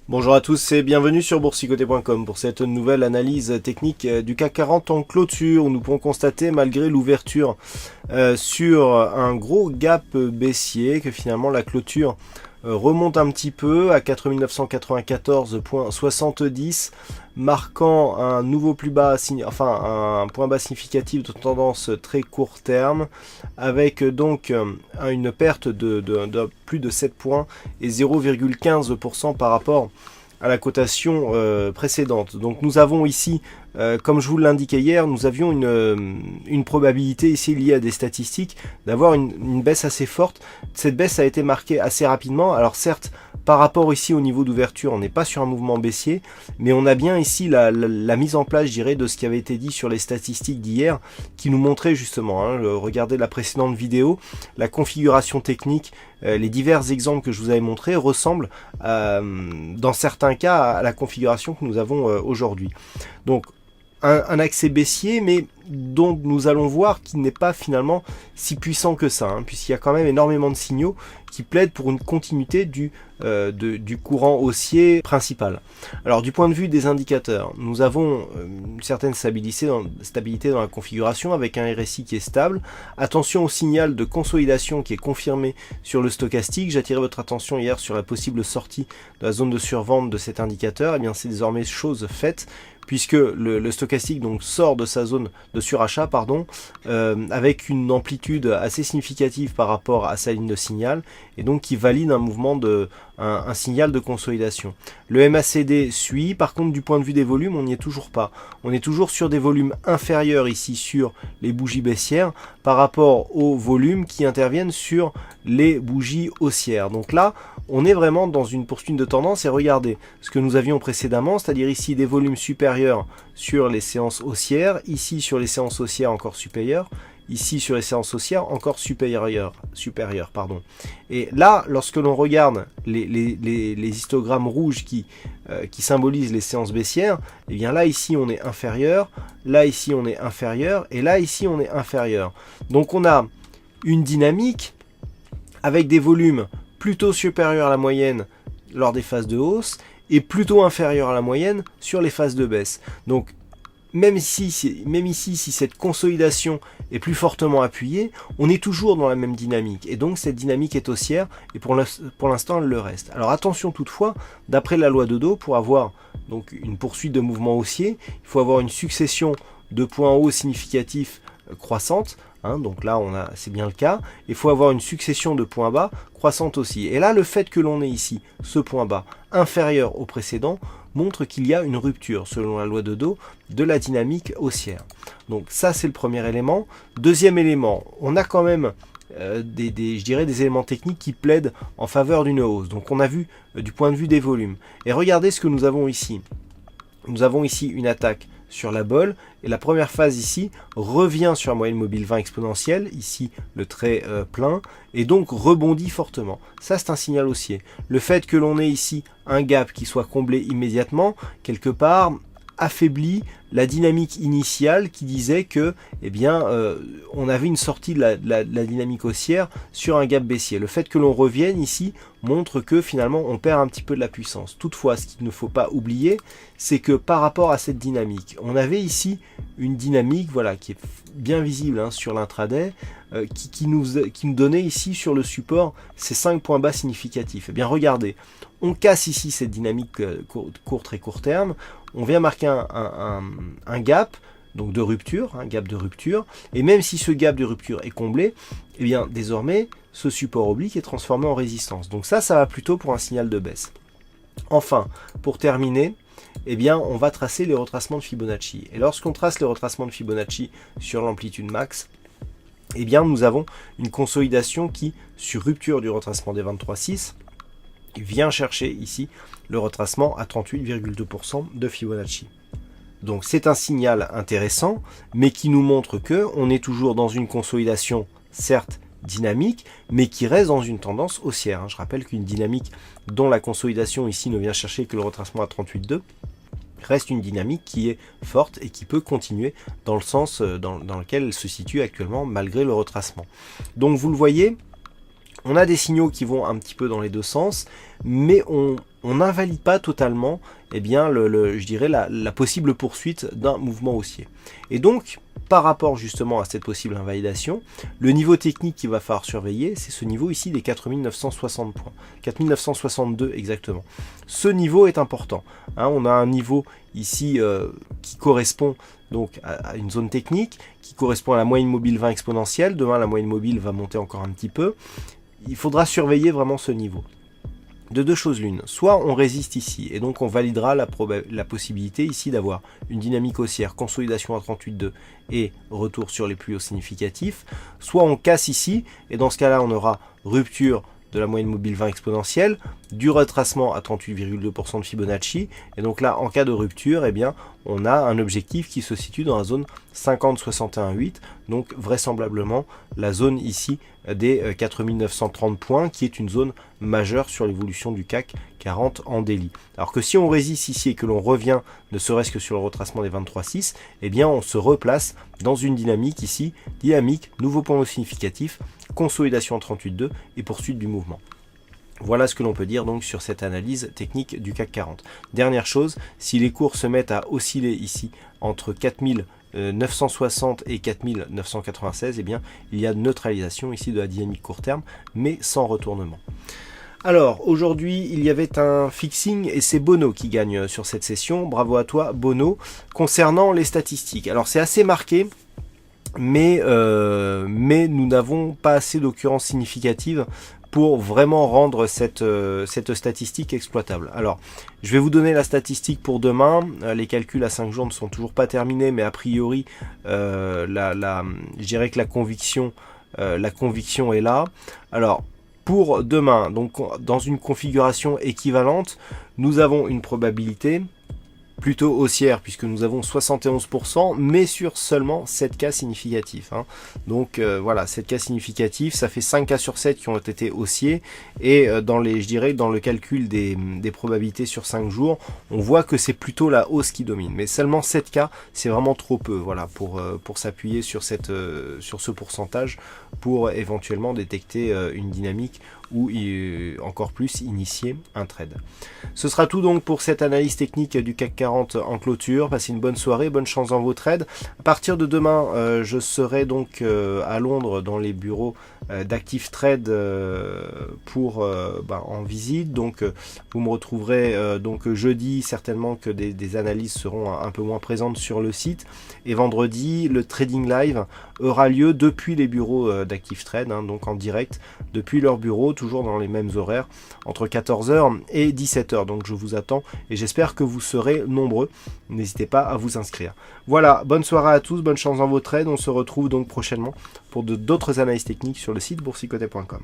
Bonjour à tous et bienvenue sur boursicoté.com pour cette nouvelle analyse technique du CAC 40 en clôture. Nous pouvons constater, malgré l'ouverture sur un gros gap baissier, que finalement la clôture remonte un petit peu à 4994,70, marquant un nouveau plus bas, un point bas significatif de tendance très court terme, avec donc une perte de plus de 7 points et 0,15% par rapport à la cotation précédente. Donc nous avons ici, comme je vous l'indiquais hier, nous avions une probabilité ici liée à des statistiques d'avoir une baisse assez forte. Cette baisse a été marquée assez rapidement. Alors certes, par rapport ici au niveau d'ouverture, on n'est pas sur un mouvement baissier, mais on a bien ici la mise en place, je dirais, de ce qui avait été dit sur les statistiques d'hier, qui nous montrait justement, regardez la précédente vidéo, la configuration technique, les divers exemples que je vous avais montrés ressemblent dans certains cas à la configuration que nous avons aujourd'hui. Donc un accès baissier, mais dont nous allons voir qu'il n'est pas finalement si puissant que ça, puisqu'il y a quand même énormément de signaux qui plaident pour une continuité du courant haussier principal. Alors du point de vue des indicateurs, nous avons une certaine stabilité dans la configuration avec un RSI qui est stable. Attention au signal de consolidation qui est confirmé sur le stochastique. J'attirais votre attention hier sur la possible sortie de la zone de survente de cet indicateur. Eh bien c'est désormais chose faite, puisque le stochastique donc sort de sa zone de surachat, avec une amplitude assez significative par rapport à sa ligne de signal, et donc qui valide un mouvement un signal de consolidation. Le MACD suit, par contre du point de vue des volumes, on n'y est toujours pas. On est toujours sur des volumes inférieurs ici sur les bougies baissières par rapport aux volumes qui interviennent sur les bougies haussières. Donc là, on est vraiment dans une poursuite de tendance, et regardez ce que nous avions précédemment, c'est-à-dire ici des volumes supérieurs sur les séances haussières, ici sur les séances haussières encore supérieures, ici sur les séances haussières encore supérieures. Et là, lorsque l'on regarde les histogrammes rouges qui symbolisent les séances baissières, et bien là ici on est inférieur, là ici on est inférieur, et là ici on est inférieur. Donc on a une dynamique avec des volumes plutôt supérieurs à la moyenne lors des phases de hausse et plutôt inférieurs à la moyenne sur les phases de baisse. Donc même ici, si cette consolidation est plus fortement appuyée, on est toujours dans la même dynamique. Et donc cette dynamique est haussière, et pour l'instant elle le reste. Alors attention toutefois, d'après la loi de Dow, pour avoir donc une poursuite de mouvement haussier, il faut avoir une succession de points hauts significatifs croissante. Donc là c'est bien le cas. Il faut avoir une succession de points bas croissante aussi. Et là, le fait que l'on ait ici ce point bas inférieur au précédent montre qu'il y a une rupture, selon la loi de Dow, de la dynamique haussière. Donc ça, c'est le premier élément. Deuxième élément, on a quand même des éléments techniques qui plaident en faveur d'une hausse. Donc on a vu du point de vue des volumes. Et regardez ce que nous avons ici. Nous avons ici une attaque sur la bolle, et la première phase ici revient sur la moyenne mobile 20 exponentielle, ici le trait plein, et donc rebondit fortement. Ça, c'est un signal haussier. Le fait que l'on ait ici un gap qui soit comblé immédiatement, quelque part, affaiblit la dynamique initiale qui disait que on avait une sortie de la dynamique haussière sur un gap baissier. Le fait que l'on revienne ici montre que finalement on perd un petit peu de la puissance. Toutefois, ce qu'il ne faut pas oublier, c'est que par rapport à cette dynamique, on avait ici une dynamique qui est bien visible sur l'intraday, qui nous donnait ici sur le support ces 5 points bas significatifs. Et bien regardez, on casse ici cette dynamique très court terme, on vient marquer un gap donc de rupture, un gap de rupture, et même si ce gap de rupture est comblé, et bien désormais ce support oblique est transformé en résistance. Donc ça va plutôt pour un signal de baisse. Enfin, pour terminer, on va tracer les retracements de Fibonacci. Et lorsqu'on trace les retracements de Fibonacci sur l'amplitude max, nous avons une consolidation qui, sur rupture du retracement des 23,6, vient chercher ici le retracement à 38,2% de Fibonacci. Donc c'est un signal intéressant, mais qui nous montre que on est toujours dans une consolidation, certes dynamique, mais qui reste dans une tendance haussière. Je rappelle qu'une dynamique dont la consolidation ici ne vient chercher que le retracement à 38,2 reste une dynamique qui est forte et qui peut continuer dans le sens dans lequel elle se situe actuellement malgré le retracement. Donc vous le voyez, On a des signaux qui vont un petit peu dans les deux sens, mais on n'invalide pas totalement eh bien, je dirais la possible poursuite d'un mouvement haussier. Et donc, par rapport justement à cette possible invalidation, le niveau technique qu'il va falloir surveiller, c'est ce niveau ici des 4960 points, 4962 exactement. Ce niveau est important. Hein, on a un niveau ici qui correspond donc à une zone technique, qui correspond à la moyenne mobile 20 exponentielle. Demain, la moyenne mobile va monter encore un petit peu. Il faudra surveiller vraiment ce niveau. De deux choses l'une, soit on résiste ici, et donc on validera la possibilité ici d'avoir une dynamique haussière, consolidation à 38,2 et retour sur les plus hauts significatifs, soit on casse ici, et dans ce cas-là on aura rupture de la moyenne mobile 20 exponentielle, du retracement à 38,2% de Fibonacci, et donc là en cas de rupture, eh bien, on a un objectif qui se situe dans la zone 50-61,8, donc vraisemblablement la zone ici des 4930 points, qui est une zone majeure sur l'évolution du CAC 40 en daily. Alors que si on résiste ici et que l'on revient ne serait-ce que sur le retracement des 23,6, eh bien on se replace dans une dynamique ici, dynamique, nouveau point significatif, consolidation en 38,2 et poursuite du mouvement. Voilà ce que l'on peut dire donc sur cette analyse technique du CAC 40. Dernière chose, si les cours se mettent à osciller ici entre 4960 et 4996, eh bien il y a neutralisation ici de la dynamique court terme, mais sans retournement. Alors, aujourd'hui, il y avait un fixing et c'est Bono qui gagne sur cette session. Bravo à toi, Bono. Concernant les statistiques, alors c'est assez marqué, mais nous n'avons pas assez d'occurrences significatives pour vraiment rendre cette statistique exploitable. Alors, je vais vous donner la statistique pour demain. Les calculs à 5 jours ne sont toujours pas terminés, mais a priori, je dirais que la conviction est là. Alors, pour demain, donc dans une configuration équivalente, nous avons une probabilité plutôt haussière puisque nous avons 71%, mais sur seulement 7 cas significatifs. Hein. Donc voilà, 7 cas significatifs, ça fait 5 cas sur 7 qui ont été haussiers, et je dirais dans le calcul des probabilités sur 5 jours, on voit que c'est plutôt la hausse qui domine. Mais seulement 7 cas, c'est vraiment trop peu, voilà, pour s'appuyer sur ce pourcentage pour éventuellement détecter une dynamique ou encore plus initier un trade. Ce sera tout donc pour cette analyse technique du CAC 40 en clôture. Passez une bonne soirée, bonne chance dans vos trades. À partir de demain, je serai donc à Londres dans les bureaux d'Active Trade en visite. Donc vous me retrouverez donc jeudi, certainement que des analyses seront un peu moins présentes sur le site. Et vendredi, le Trading Live aura lieu depuis les bureaux d'Active Trade, hein, donc en direct depuis leur bureau, toujours dans les mêmes horaires, entre 14h et 17h. Donc je vous attends et j'espère que vous serez nombreux. N'hésitez pas à vous inscrire. Voilà, bonne soirée à tous, bonne chance dans vos trades. On se retrouve donc prochainement pour d'autres analyses techniques sur le site boursicoté.com.